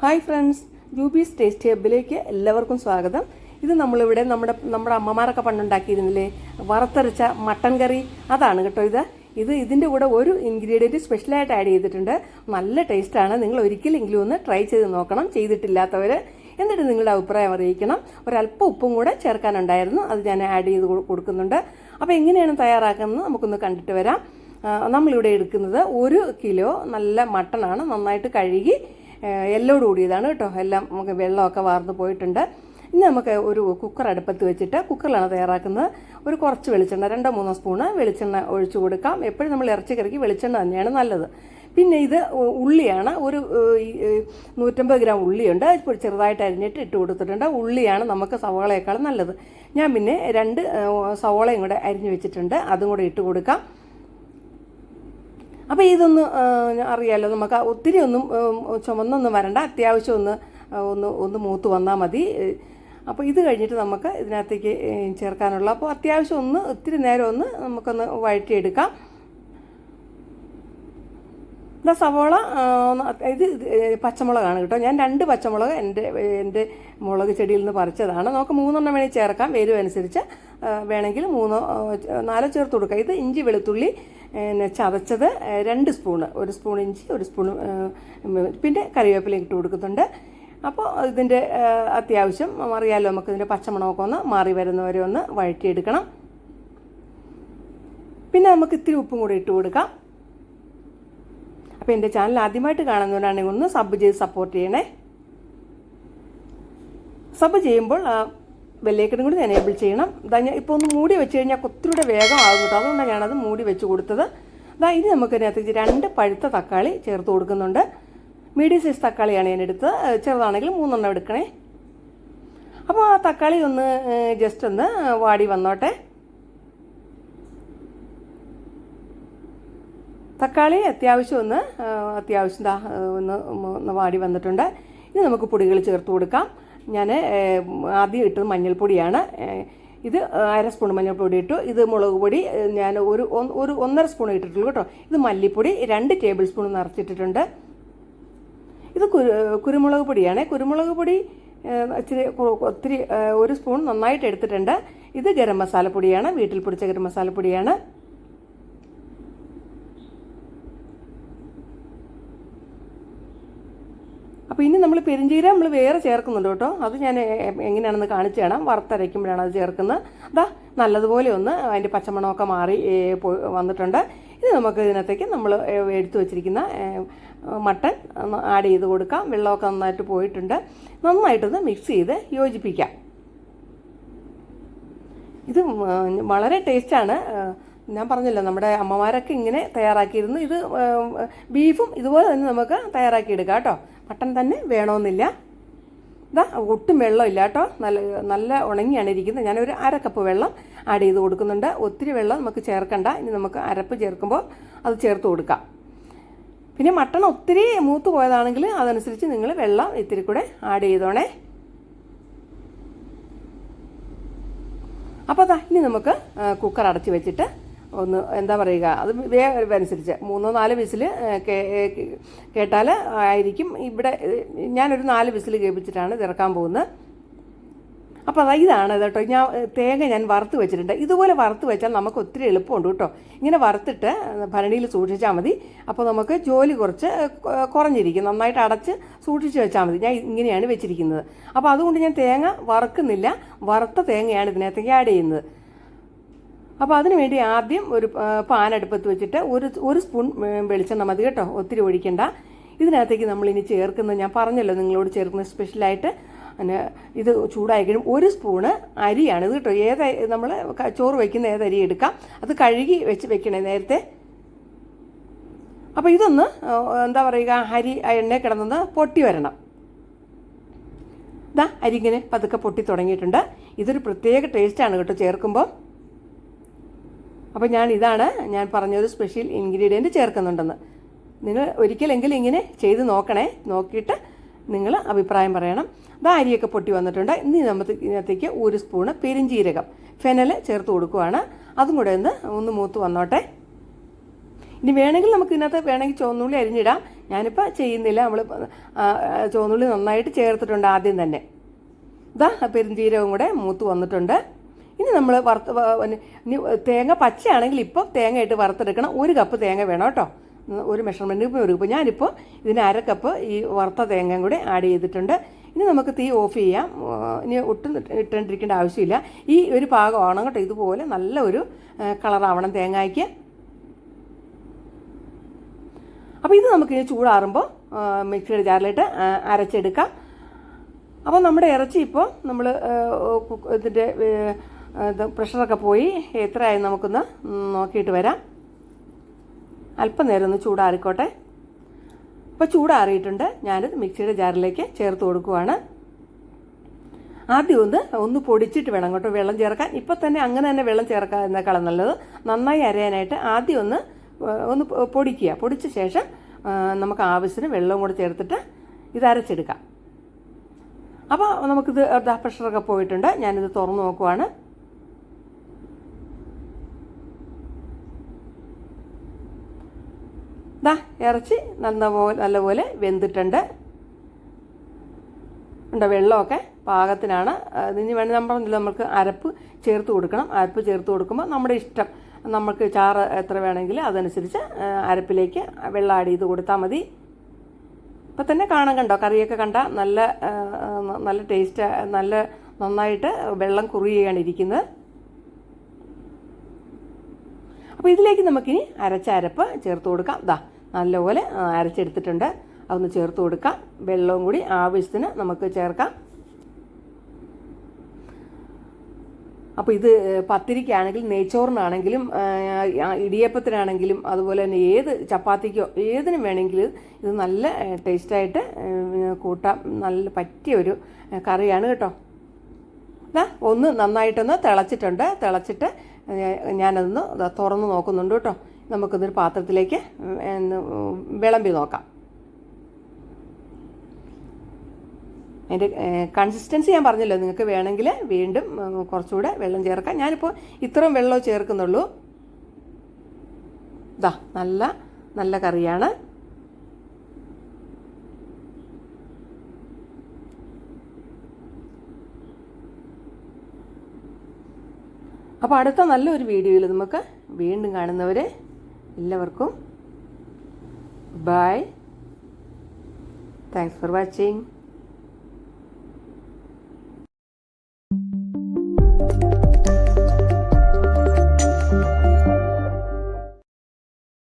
Hi friends, Jubi's tasty ഹബ്ബിലേക്ക് എല്ലാവർക്കും സ്വാഗതം. ഇത് നമ്മളിവിടെ നമ്മുടെ അമ്മമാരൊക്കെ പണ്ടുണ്ടാക്കിയിരുന്നില്ലേ, വറുത്തരച്ച മട്ടൻ കറി, അതാണ് കേട്ടോ ഇതിൻ്റെ കൂടെ ഒരു ഇൻഗ്രീഡിയൻറ്റ് സ്പെഷ്യലായിട്ട് ആഡ് ചെയ്തിട്ടുണ്ട്. നല്ല ടേസ്റ്റാണ്. നിങ്ങൾ ഒരിക്കലെങ്കിലും ഒന്ന് ട്രൈ ചെയ്ത് നോക്കണം, ചെയ്തിട്ടില്ലാത്തവർ. എന്നിട്ട് നിങ്ങളുടെ അഭിപ്രായം അറിയിക്കണം. ഒരല്പം ഉപ്പും കൂടെ ചേർക്കാനുണ്ടായിരുന്നു, അത് ഞാൻ ആഡ് ചെയ്ത് കൊടുക്കുന്നുണ്ട്. അപ്പോൾ എങ്ങനെയാണ് തയ്യാറാക്കുന്നത് നമുക്കൊന്ന് കണ്ടിട്ട് വരാം. നമ്മളിവിടെ എടുക്കുന്നത് 1 കിലോ നല്ല മട്ടനാണ്. നന്നായിട്ട് കഴുകി എല്ലോട് കൂടിയതാണ് കേട്ടോ. എല്ലാം നമുക്ക് വെള്ളമൊക്കെ വാർന്ന് പോയിട്ടുണ്ട്. ഇനി നമുക്ക് ഒരു കുക്കർ അടുപ്പത്ത് വെച്ചിട്ട്, കുക്കറിലാണ് തയ്യാറാക്കുന്നത്, ഒരു കുറച്ച് വെളിച്ചെണ്ണ 2-3 സ്പൂണ് വെളിച്ചെണ്ണ ഒഴിച്ചു കൊടുക്കാം. എപ്പോഴും നമ്മൾ ഇറച്ചി കറിക്ക് വെളിച്ചെണ്ണ തന്നെയാണ് നല്ലത്. പിന്നെ ഇത് ഉള്ളിയാണ്, ഒരു 150 ഗ്രാം ഉള്ളിയുണ്ട്, ഇപ്പോൾ ചെറുതായിട്ട് അരിഞ്ഞിട്ട് ഇട്ട് കൊടുത്തിട്ടുണ്ട്. ഉള്ളിയാണ് നമുക്ക് സവോളയേക്കാളും നല്ലത്. ഞാൻ പിന്നെ 2 സവോളയും കൂടെ അരിഞ്ഞു വെച്ചിട്ടുണ്ട്, അതും കൂടെ ഇട്ട് കൊടുക്കാം. അപ്പോൾ ഇതൊന്ന് അറിയാമല്ലോ, നമുക്ക് ഒത്തിരി ഒന്നും ചുമന്നൊന്നും വരണ്ട, അത്യാവശ്യം ഒന്ന് മൂത്ത് വന്നാൽ മതി. അപ്പോൾ ഇത് കഴിഞ്ഞിട്ട് നമുക്ക് ഇതിനകത്തേക്ക് ചേർക്കാനുള്ള, അപ്പോൾ അത്യാവശ്യം ഒത്തിരി നേരം നമുക്കൊന്ന് വഴറ്റിയെടുക്കാം. സവോള ഇത് പച്ചമുളകാണ് കേട്ടോ. ഞാൻ 2 പച്ചമുളക് എൻ്റെ മുളക് ചെടിയിൽ നിന്ന് പറിച്ചതാണ്. നമുക്ക് 3 വേണമെങ്കിൽ ചേർക്കാം, എരിവ് അനുസരിച്ച്. വേണമെങ്കിൽ 3-4 ചേർത്ത് കൊടുക്കാം. ഇത് ഇഞ്ചി വെളുത്തുള്ളി ചതച്ചത് 2 സ്പൂണ്, 1 സ്പൂൺ ഇഞ്ചി, 1 സ്പൂൺ പിന്നെ കറിവേപ്പില ഇട്ട് കൊടുക്കുന്നുണ്ട്. അപ്പോൾ ഇതിൻ്റെ അത്യാവശ്യം അറിയാമല്ലോ, നമുക്കിതിൻ്റെ പച്ചമണമൊക്കെ ഒന്ന് മാറി വരുന്നവരെ ഒന്ന് വഴറ്റിയെടുക്കണം. പിന്നെ നമുക്ക് ഇത്തിരി ഉപ്പും കൂടി ഇട്ട് കൊടുക്കാം. അപ്പോൾ എൻ്റെ ചാനൽ ആദ്യമായിട്ട് കാണുന്നവരാണെങ്കിൽ ഒന്ന് സബ് ചെയ്ത് സപ്പോർട്ട് ചെയ്യണേ. സബ് ചെയ്യുമ്പോൾ ബെല്ലൈക്കണും കൂടി എനേബിൾ ചെയ്യണം. ഇപ്പോൾ ഒന്ന് മൂടി വെച്ച് കഴിഞ്ഞാൽ ഒത്തിരിയുടെ വേഗം ആകും കേട്ടോ, അതുകൊണ്ടാണ് ഞാനത് മൂടി വെച്ച് കൊടുത്തത്. ഇനി നമുക്ക് ഇതിനകത്ത് 2 പഴുത്ത തക്കാളി ചേർത്ത് കൊടുക്കുന്നുണ്ട്. മീഡിയം സൈസ് തക്കാളിയാണ് ഞാൻ എടുത്തത്, ചെറുതാണെങ്കിൽ 3 എടുക്കണേ. അപ്പോൾ ആ തക്കാളി ജസ്റ്റ് ഒന്ന് വാടി വന്നോട്ടെ. തക്കാളി അത്യാവശ്യം ഒന്ന് വാടി വന്നിട്ടുണ്ട്. ഇനി നമുക്ക് പൊടികൾ ചേർത്ത് കൊടുക്കാം. ഞാൻ ആദ്യം ഇട്ടത് മഞ്ഞൾപ്പൊടിയാണ്. ഇത് 1/2 സ്പൂൺ മഞ്ഞൾപ്പൊടി ഇട്ടു. ഇത് മുളക് പൊടി ഞാൻ ഒരു 1.5 സ്പൂൺ ഇട്ടിട്ടുള്ളൂ കേട്ടോ. ഇത് മല്ലിപ്പൊടി 2 ടേബിൾ സ്പൂൺ നിറച്ചിട്ടിട്ടുണ്ട്. ഇത് കുരുമുളക് പൊടിയാണ്. കുരുമുളക് പൊടി ഒത്തിരി 1 സ്പൂൺ നന്നായിട്ട് എടുത്തിട്ടുണ്ട്. ഇത് ഗരം മസാലപ്പൊടിയാണ്, വീട്ടിൽ പൊടിച്ച ഗരം മസാലപ്പൊടിയാണ്. അപ്പോൾ ഇനി നമ്മൾ പെരിഞ്ചീരകം വേറെ ചേർക്കുന്നുണ്ട് കേട്ടോ. അത് ഞാൻ എങ്ങനെയാണെന്ന് കാണിച്ചു തരാം. വറുത്തരയ്ക്കുമ്പോഴാണ് അത് ചേർക്കുന്നത്. നല്ലതുപോലെ അതിൻ്റെ പച്ചമണമൊക്കെ മാറി വന്നിട്ടുണ്ട്. ഇനി നമുക്ക് ഇതിനകത്തേക്ക് നമ്മൾ എടുത്തു വച്ചിരിക്കുന്ന മട്ടൻ ആഡ് ചെയ്ത് കൊടുക്കാം. വെള്ളമൊക്കെ നന്നായിട്ട് പോയിട്ടുണ്ട്. നന്നായിട്ടൊന്ന് മിക്സ് ചെയ്ത് യോജിപ്പിക്കാം. ഇത് വളരെ ടേസ്റ്റാണ്. ഞാൻ പറഞ്ഞല്ലോ, നമ്മുടെ അമ്മമാരൊക്കെ ഇങ്ങനെ തയ്യാറാക്കിയിരുന്നു. ഇത് ബീഫും ഇതുപോലെ തന്നെ നമുക്ക് തയ്യാറാക്കിയെടുക്കാം കേട്ടോ. മട്ടൻ തന്നെ വേണമെന്നില്ല. ഒട്ടും വെള്ളമില്ല കേട്ടോ, നല്ല ഉണങ്ങിയാണ് ഇരിക്കുന്നത്. ഞാനൊരു 1/2 കപ്പ് വെള്ളം ആഡ് ചെയ്ത് കൊടുക്കുന്നുണ്ട്. ഒത്തിരി വെള്ളം നമുക്ക് ചേർക്കണ്ട. ഇനി നമുക്ക് അരപ്പ് ചേർക്കുമ്പോൾ അത് ചേർത്ത് കൊടുക്കാം. പിന്നെ മട്ടൺ ഒത്തിരി മൂത്ത് പോയതാണെങ്കിൽ അതനുസരിച്ച് നിങ്ങൾ വെള്ളം ഇത്തിരി കൂടെ ആഡ് ചെയ്തോണേ. അപ്പോൾ ഇനി നമുക്ക് കുക്കർ അടച്ച് വെച്ചിട്ട് എന്താ പറയുക, അത് വേവനുസരിച്ച് 3-4 വിസിൽ കേട്ടാൽ ആയിരിക്കും. ഇവിടെ ഞാനൊരു 4 വിസിൽ കേൾപ്പിച്ചിട്ടാണ് ഇറക്കാൻ പോകുന്നത്. അപ്പോൾ ഇതാണ് കേട്ടോ. തേങ്ങ ഞാൻ വറുത്ത് വെച്ചിട്ടുണ്ട്. ഇതുപോലെ വറുത്ത് വെച്ചാൽ നമുക്ക് ഒത്തിരി എളുപ്പമുണ്ട് കേട്ടോ. ഇങ്ങനെ വറുത്തിട്ട് ഭരണിയിൽ സൂക്ഷിച്ചാൽ മതി. അപ്പോൾ നമുക്ക് ജോലി കുറഞ്ഞിരിക്കും. നന്നായിട്ട് അടച്ച് സൂക്ഷിച്ച് വെച്ചാൽ മതി. ഞാൻ ഇങ്ങനെയാണ് വെച്ചിരിക്കുന്നത്. അപ്പോൾ അതുകൊണ്ട് ഞാൻ തേങ്ങ വറുക്കുന്നില്ല, വറുത്ത തേങ്ങയാണ് ഇതിനകത്തേക്ക് ആഡ് ചെയ്യുന്നത്. അപ്പോൾ അതിന് വേണ്ടി ആദ്യം ഒരു പാൻ അടുപ്പത്ത് വെച്ചിട്ട് ഒരു സ്പൂൺ വെളിച്ചെണ്ണ മതി കേട്ടോ, ഒത്തിരി ഒഴിക്കണ്ട. ഇതിനകത്തേക്ക് നമ്മളിനി ചേർക്കുന്നത്, ഞാൻ പറഞ്ഞല്ലോ നിങ്ങളോട് ചേർക്കുന്നത് സ്പെഷ്യലായിട്ട്, ഇത് ചൂടായി കഴിയും 1 സ്പൂണ് അരിയാണ് ഇത് കേട്ടോ. നമ്മൾ ചോറ് വയ്ക്കുന്ന ഏത് അരി എടുക്കാം, അത് കഴുകി വെക്കണേ നേരത്തെ. അപ്പോൾ ഇതൊന്ന് എന്താ പറയുക, അരി എണ്ണ കിടന്നത് പൊട്ടി വരണം. അരി ഇങ്ങനെ പതുക്കെ പൊട്ടി തുടങ്ങിയിട്ടുണ്ട്. ഇതൊരു പ്രത്യേക ടേസ്റ്റാണ് കേട്ടോ ചേർക്കുമ്പോൾ. അപ്പോൾ ഞാൻ പറഞ്ഞൊരു സ്പെഷ്യൽ ഇൻഗ്രീഡിയൻറ്റ് ചേർക്കുന്നുണ്ടെന്ന്. നിങ്ങൾ ഒരിക്കലെങ്കിലും ഇങ്ങനെ ചെയ്ത് നോക്കണേ. നോക്കിയിട്ട് നിങ്ങൾ അഭിപ്രായം പറയണം. അരിയൊക്കെ പൊട്ടി വന്നിട്ടുണ്ട്. ഇനി നമുക്ക് ഇതിനകത്തേക്ക് 1 സ്പൂണ് പെരിഞ്ചീരകം ഫെനൽ ചേർത്ത് കൊടുക്കുവാണ്. അതും കൂടെ ഒന്ന് മൂത്ത് വന്നോട്ടെ. ഇനി വേണമെങ്കിൽ നമുക്ക് ഇതിനകത്ത് ചുവന്നുള്ളി അരിഞ്ഞിടാം. ഞാനിപ്പോൾ ചെയ്യുന്നില്ല. നമ്മൾ ചുവന്നുള്ളി നന്നായിട്ട് ചേർത്തിട്ടുണ്ട് ആദ്യം തന്നെ. ഇതാ പെരുംജീരകവും കൂടെ മൂത്ത് വന്നിട്ടുണ്ട്. ഇനി നമ്മൾ ഇനി തേങ്ങ പച്ചയാണെങ്കിൽ ഇപ്പോൾ തേങ്ങ ഇട്ട് വറുത്തെടുക്കണം. 1 കപ്പ് തേങ്ങ വേണം കേട്ടോ. ഒരു മെഷർമെൻറ്റ് ഇപ്പോൾ 1 കപ്പ്. ഞാനിപ്പോൾ ഇതിന് 1/2 കപ്പ് ഈ വറുത്ത തേങ്ങയും കൂടെ ആഡ് ചെയ്തിട്ടുണ്ട്. ഇനി നമുക്ക് തീ ഓഫ് ചെയ്യാം. ഇനി ഒട്ടും ഇട്ടുകൊണ്ടിരിക്കേണ്ട ആവശ്യമില്ല. ഈ ഒരു പാകമാവണം കേട്ടോ. ഇതുപോലെ നല്ല ഒരു കളറാവണം തേങ്ങയ്ക്ക്. അപ്പോൾ ഇത് നമുക്കിനി ചൂടാറുമ്പോൾ മിക്സിയുടെ ജാറിലിട്ട് അരച്ചെടുക്കാം. അപ്പോൾ നമ്മുടെ ഇറച്ചി ഇപ്പോൾ നമ്മൾ ഇതിൻ്റെ പ്രഷറൊക്കെ പോയി എത്രയായി നമുക്കൊന്ന് നോക്കിയിട്ട് വരാം. അല്പം നേരം ഒന്ന് ചൂടാറിക്കോട്ടെ. ഇപ്പോൾ ചൂടാറിയിട്ടുണ്ട്. ഞാനിത് മിക്സിയുടെ ജാറിലേക്ക് ചേർത്ത് കൊടുക്കുവാണ്. ആദ്യം ഒന്ന് പൊടിച്ചിട്ട് വേണം കേട്ടോ വെള്ളം ചേർക്കാൻ. ഇപ്പം തന്നെ അങ്ങനെ തന്നെ വെള്ളം ചേർക്കാതിനേക്കാളും നല്ലത്. നന്നായി അരയാനായിട്ട് ആദ്യം ഒന്ന് പൊടിക്കുക. പൊടിച്ച ശേഷം നമുക്ക് ആവശ്യത്തിന് വെള്ളവും കൂടെ ചേർത്തിട്ട് ഇത് അരച്ചെടുക്കാം. അപ്പോൾ നമുക്കിത് പ്രഷറൊക്കെ പോയിട്ടുണ്ട്. ഞാനിത് തുറന്ന് നോക്കുവാണ്. ഇറച്ചി നല്ലപോലെ വെന്തിട്ടുണ്ട്. ഉണ്ടോ വെള്ളമൊക്കെ പാകത്തിനാണ്. ഇനി വേണമെങ്കിൽ നമുക്ക് അരപ്പ് ചേർത്ത് കൊടുക്കണം. അരപ്പ് ചേർത്ത് കൊടുക്കുമ്പോൾ നമ്മുടെ ഇഷ്ടം, നമുക്ക് ചാറ് എത്ര വേണമെങ്കിലും അതനുസരിച്ച് അരപ്പിലേക്ക് വെള്ളം ആഡ് ചെയ്ത് കൊടുത്താൽ മതി. ഇപ്പം തന്നെ കാണാൻ കണ്ടോ, കറിയൊക്കെ കണ്ട നല്ല ടേസ്റ്റ്, നന്നായിട്ട് വെള്ളം കുറുകയാണ് ഇരിക്കുന്നത്. അപ്പോൾ ഇതിലേക്ക് നമുക്കിനി അരച്ച അരപ്പ് ചേർത്ത് കൊടുക്കാം. നല്ലപോലെ അരച്ചെടുത്തിട്ടുണ്ട്. അതൊന്ന് ചേർത്ത് കൊടുക്കാം. വെള്ളവും കൂടി ആവശ്യത്തിന് നമുക്ക് ചേർക്കാം. അപ്പോൾ ഇത് പത്തിരിക്കാണെങ്കിലും നെയ്ച്ചോറിനാണെങ്കിലും ഇടിയപ്പത്തിനാണെങ്കിലും അതുപോലെ തന്നെ ഏത് ചപ്പാത്തിക്കോ ഏതിനും വേണമെങ്കിൽ ഇത് നല്ല ടേസ്റ്റായിട്ട് കൂട്ടാം. നല്ല പറ്റിയൊരു കറിയാണ് കേട്ടോ. ഒന്ന് നന്നായിട്ടൊന്ന് തിളച്ചിട്ട് ഞാനതൊന്ന് തുറന്ന് നോക്കുന്നുണ്ട് കേട്ടോ. നമുക്കിതൊരു പാത്രത്തിലേക്ക് വിളമ്പി നോക്കാം. അതിൻ്റെ കൺസിസ്റ്റൻസി ഞാൻ പറഞ്ഞല്ലോ. നിങ്ങൾക്ക് വേണമെങ്കിൽ വീണ്ടും കുറച്ചുകൂടെ വെള്ളം ചേർക്കാം. ഞാനിപ്പോൾ ഇത്രയും വെള്ളം ചേർക്കുന്നുള്ളൂ. നല്ല കറിയാണ്. അപ്പോൾ അടുത്ത നല്ലൊരു വീഡിയോയിൽ നമുക്ക് വീണ്ടും കാണുന്നവരെ എല്ലാവർക്കും ബൈ. Thanks for watching.